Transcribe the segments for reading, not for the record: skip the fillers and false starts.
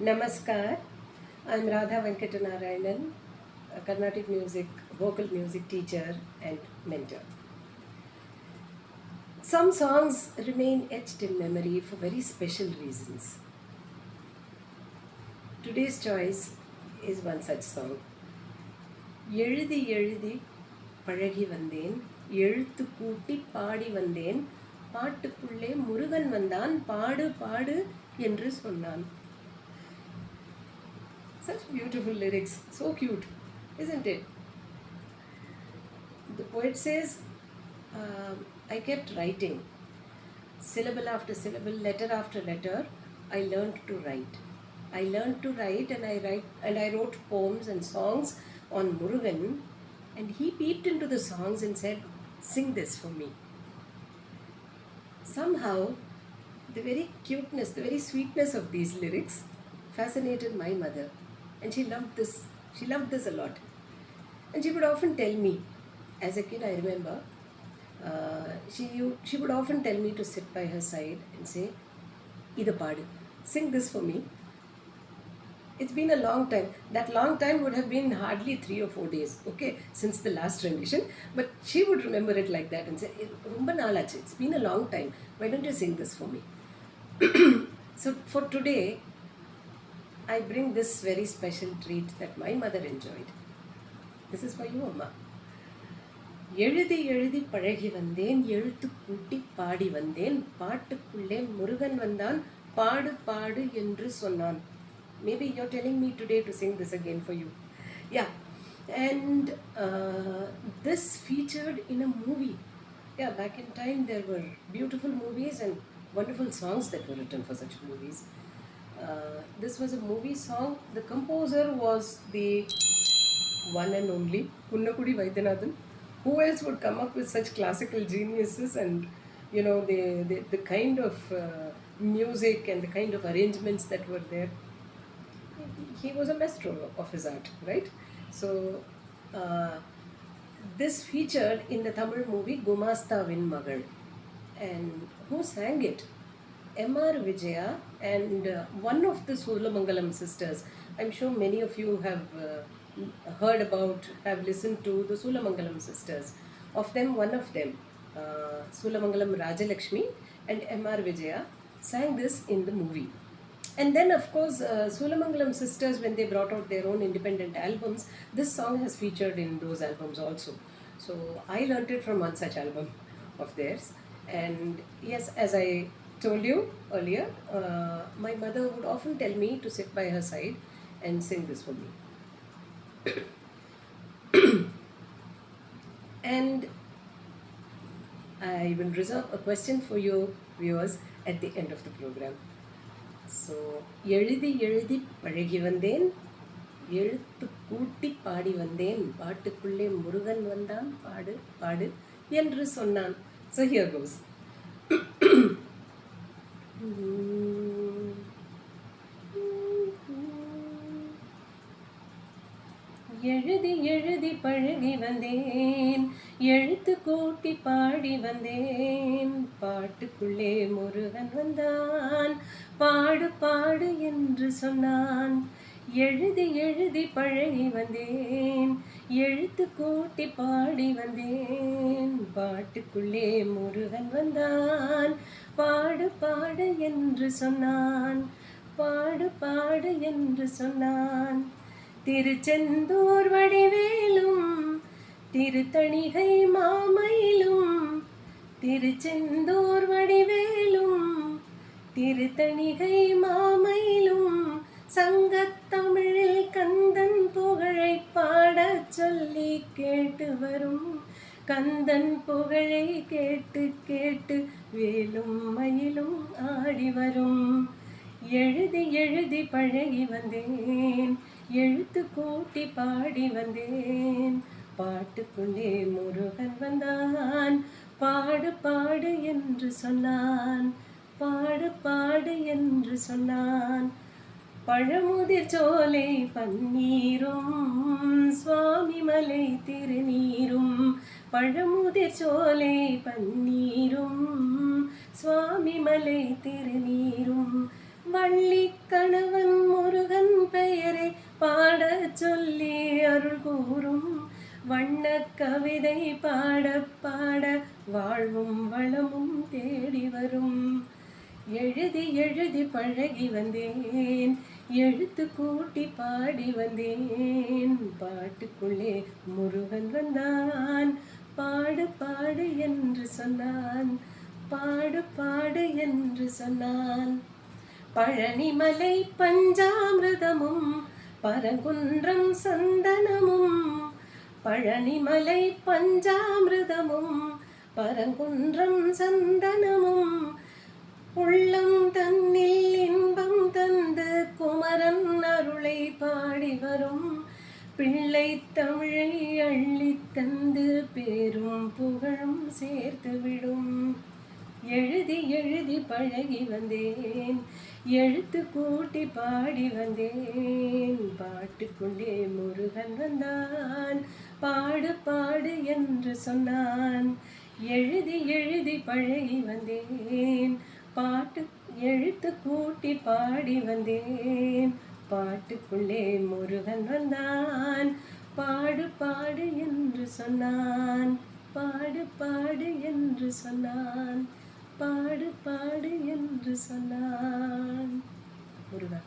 Namaskar, I'm Radha Venkatanaarayanan, a Carnatic music, vocal music teacher and mentor. Some songs remain etched in memory for very special reasons. Today's choice is one such song. Ezhuthi Ezhuthi Pazhagi Vanthen, Ezhuthu Ezhuthi Pazhagi Vanthen, பாட்டுக்குள்ளே Murugan வந்தான் பாடு பாடு என்று சொன்னான். Such beautiful lyrics, so cute, isn't it? The poet says, I kept writing, syllable after syllable, letter after letter. I learned to write. And I wrote poems and songs on Murugan, and he peeped into the songs and said, "Sing this for me." Somehow, the very cuteness, the very sweetness of these lyrics fascinated my mother, and she loved this. She loved this a lot, and she would often tell me, as a kid, I remember, she would often tell me to sit by her side and say, "Ida paadu, sing this for me." It's been a long time. That long time would have been hardly 3 or 4 days, okay, since the last rendition. But she would remember it like that and say, "Romba naalachu. It's been a long time. Why don't you sing this for me?" So for today, I bring this very special treat that my mother enjoyed. This is for you, Amma. Ezhuthi Ezhuthi Pazhagi Vanthen, Ezhuthu Ezhuthi Pazhagi Vanthen, பாட்டுக்குள்ளே Murugan வந்தான் பாடு பாடு என்று சொன்னான். Maybe you're telling me today to sing this again for you. Yeah, and this featured in a movie. Yeah, back in time there were beautiful movies and wonderful songs that were written for such movies. This was a movie song. The composer was the one and only Kunnakudi Vaidyanathan. Who else would come up with such classical geniuses and the kind of music and the kind of arrangements that were there? He was a maestro of his art, right? So this featured in the Tamil movie Gumasthaavin Magal, and who sang it? Vijaya and one of the Soolamangalam sisters. I'm sure many of you have heard about, have listened to the Soolamangalam sisters. Of them, one of them, Soolamangalam Rajalakshmi and M Vijaya, sang this in the movie. And then, of course, Soolamangalam sisters, when they brought out their own independent albums, this song has featured in those albums also. So I learnt it from one such album of theirs. And yes, as I told you earlier, my mother would often tell me to sit by her side and sing this for me. And I will reserve a question for you viewers at the end of the program. So, Ezhuthi Ezhuthi Pazhagi Vanthen, Ezhuthu Ezhuthi Pazhagi Vanthen, பாட்டுக்குள்ளே Murugan வந்தான் பாடு பாடு என்று சொன்னான். So here goes. எழுதி எழுதி பழகி வந்தேன், எழுத்து கூட்டி பாடி வந்தேன், பாட்டுக்குள்ளே முருகன் வந்தான் பாடு பாடு என்று சொன்னான். எழுதி எழுதி பழகி வந்தேன், எழுத்து கூட்டி பாடி வந்தேன், பாட்டுக்குள்ளே முருகன் வந்தான் பாடு பாடு என்று சொன்னான், பாடு பாடு என்று சொன்னான். திருச்செந்தூர் வடிவேலும் திருத்தணிகை மாமயிலும், திருச்செந்தூர் வடிவேலும் திருத்தணிகை மாமயிலும், சங்கத்தமிழில் கந்தன் புகழை பாடச் சொல்லி கேட்டு வரும், கந்தன் புகழை கேட்டு கேட்டு வேலும் மயிலும் ஆடி வரும். எழுதி எழுதி பழகி வந்தேன், எழுத்து கூட்டி பாடி வந்தேன், பாட்டுக்குள்ளே முருகன் வந்தான் பாடு பாடு என்று சொன்னான், பாடு பாடு என்று சொன்னான். பழமுதிர் சோலை பன்னீரும் சுவாமி மலை திருநீரும், பழமுதிர் சோலை பன்னீரும் சுவாமி மலை திருநீரும், வள்ளி கணவன் முருகன் பெயரை பாடச் சொல்லி அருள் கூறும் வண்ண கவிதை பாட பாட வாழ்வும் வளமும் தேடி வரும். எழுதி எழுதி பழகி வந்தேன், எழுத்து கூட்டி பாடி வந்தேன், பாட்டுக்குள்ளே முருகன் வந்தான், பாடு பாடு என்று சொன்னான், பாடு பாடு என்று சொன்னான். பழனிமலை பஞ்சாமிர்தமும் பரங்குன்றம் சந்தனமும், பழனிமலை பஞ்சாமிர்தமும் பரங்குன்றம் சந்தனமும், உள்ளம் தன்னில் இன்பம் தந்து குமரன் அருளை பாடி வரும், பிள்ளை தமிழை அள்ளித் தந்து பேரும் புகழும் சேர்த்து விடும். எழுதி எழுதி பழகி வந்தேன், எழுத்து கூட்டி பாடி வந்தேன், பாட்டுக்குள்ளே முருகன் வந்தான், பாடு பாடு என்று சொன்னான். எழுதி எழுதி பழகி வந்தேன், எழுத்து கூட்டி பாடி வந்தேன், பாட்டுக்குள்ளே முருகன் வந்தான், பாடு பாடு என்று சொன்னான், பாடு பாடு என்று சொன்னான், பாடு பாடு என்று சொன்னான். முருகா.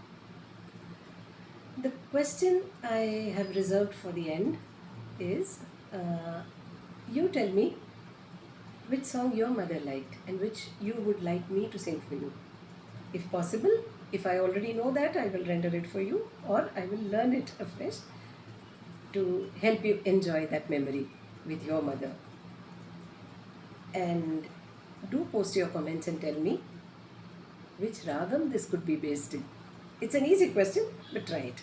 The question I have reserved for the end is, you tell me which song your mother liked and which you would like me to sing for you. If possible, if I already know that, I will render it for you, or I will learn it afresh to help you enjoy that memory with your mother. And do post your comments and tell me which ragam this could be based in. It's an easy question, but try it.